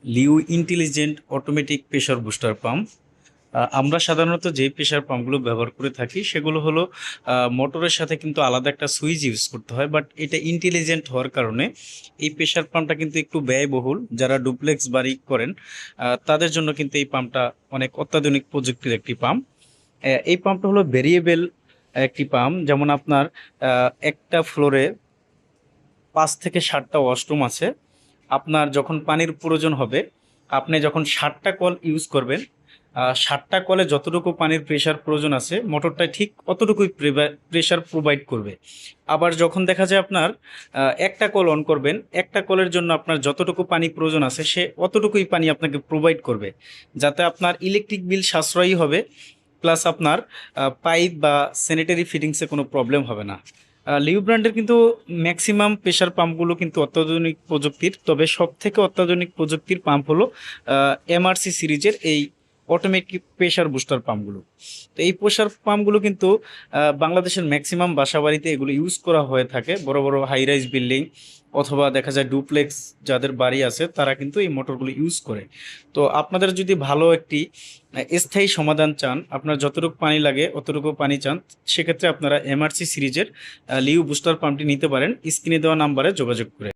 Liu intelligent automatic pressure booster pump. আমরা সাধারণত যে প্রেশার পাম্পগুলো ব্যবহার করে থাকি সেগুলো হলো মোটরের সাথে কিন্তু আলাদা একটা সুইচ ইউজ করতে হয়, বাট এটা ইন্টেলিজেন্ট হওয়ার কারণে এই প্রেশার পাম্পটা কিন্তু একটু ব্যয়বহুল। যারা ডুপ্লেক্স বাড়ি করেন তাদের জন্য কিন্তু এই পাম্পটা অনেক অত্যাধুনিক প্রযুক্তির একটি পাম্প। এই পাম্পটা হলো ভেরিয়েবল একটি পাম্প, যেমন আপনার একটা ফ্লোরে 5 থেকে 7টা ওয়াশরুম আছে। আপনার যখন পানির প্রয়োজন হবে, আপনি যখন 7টা কল ইউজ করবেন, 7টা কলে যতটুকু পানির প্রেশার প্রয়োজন আছে মোটরটা ঠিক অতটুকুই প্রেশার প্রোভাইড করবে। আবার যখন দেখা যায় আপনার একটা কল অন করবেন, একটা কলের জন্য আপনার যতটুকু পানি প্রয়োজন আছে সে অতটুকুই পানি আপনাকে প্রোভাইড করবে, যাতে আপনার ইলেকট্রিক বিল সাশ্রয়ী হবে, প্লাস আপনার পাইপ বা স্যানিটারি ফিটিংসে কোনো প্রবলেম হবে না। লিউ ব্র্যান্ডের কিন্তু ম্যাক্সিমাম প্রেশার পাম্পগুলো কিন্তু অত্যাধুনিক প্রযুক্তির, তবে সব থেকে অত্যাধুনিক প্রযুক্তির পাম্প হলো এমআরসি সিরিজের এই অটোমেটিক প্রেশার বুস্টার পাম্পগুলো। তো এই প্রেশার পাম্পগুলো কিন্তু বাংলাদেশের ম্যাক্সিমাম বাসাবাড়িতে এগুলো ইউজ করা হয়ে থাকে, বড় বড় হাই রাইজ বিল্ডিং অথবা দেখা যায় ডুপ্লেক্স যাদের বাড়ি আছে তারা কিন্তু এই মোটরগুলো ইউজ করে। তো আপনাদের যদি ভালো একটি স্থায়ী সমাধান চান, আপনার যতটুকু পানি লাগে অতটুকু পানি চান, সেক্ষেত্রে আপনারা এমআরসি সিরিজের লিউ বুস্টার পাম্পটি নিতে পারেন স্ক্রিনে দেওয়া নাম্বারে যোগাযোগ করে।